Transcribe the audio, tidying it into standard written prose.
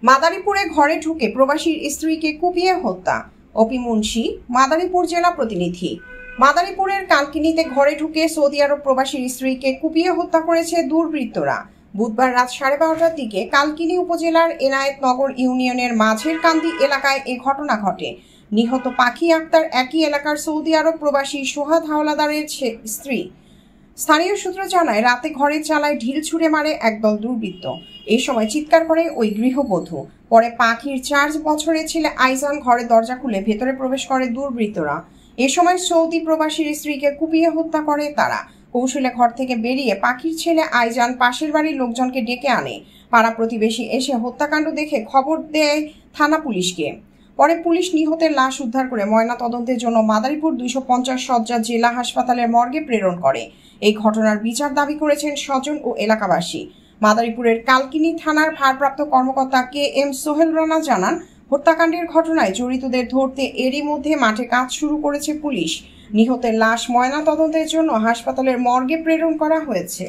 মাদারীপুরে ঘরে ঢুকে প্রবাসীর স্ত্রীকে কুপিয়ে হত্যা। অপি মুন্সি, মাদারীপুর জেলা প্রতিনিধি। মাদারীপুরের কালকিনিতে ঘরে ঢুকে সৌদি আরব প্রবাসীর স্ত্রীকে কুপিয়ে হত্যা করেছে দুর্বৃত্তরা। বুধবার রাত 12:30টার দিকে কালকিনি উপজেলার এনায়েতনগর ইউনিয়নের মাঝের কান্দি এলাকায় এ ঘটনা ঘটে। নিহত পাখি আক্তার একই এলাকার সৌদি আরব প্রবাসী সোহাদ হাওলাদারের স্ত্রী। স্থানীয় সূত্র জানায়, রাতে ঘরের চালায় ঢিল ছুঁড়ে মারে একদল দুর্বৃত্ত। এই সময় চিৎকার করে ওই গৃহবধূ। পরে পাখির 4 বছরের ছেলে আইজান ঘরের দরজা খুলে ভেতরে প্রবেশ করে দুর্বৃত্তরা। এ সময় সৌদি প্রবাসীর স্ত্রীকে কুপিয়ে হত্যা করে তারা। কৌশলে ঘর থেকে বেরিয়ে পাখির ছেলে আইজান পাশের বাড়ির লোকজনকে ডেকে আনে। পাড়া প্রতিবেশী এসে হত্যাকাণ্ড দেখে খবর দেয় থানা পুলিশকে। পরে পুলিশ নিহতের লাশ উদ্ধার করে ময়নাতদন্তের জন্য মাদারীপুর 250 শয্যা জেলা হাসপাতালের মর্গে প্রেরণ করে। এই ঘটনার বিচার দাবি করেছেন স্বজন ও এলাকাবাসী। মাদারীপুরের কালকিনি থানার ভারপ্রাপ্ত কর্মকর্তা KM সোহেল রানা জানান, হত্যাকাণ্ডের ঘটনায় জড়িতদের ধরতে এরই মধ্যে মাঠে কাজ শুরু করেছে পুলিশ। নিহতের লাশ ময়নাতদন্তের জন্য হাসপাতালের মর্গে প্রেরণ করা হয়েছে।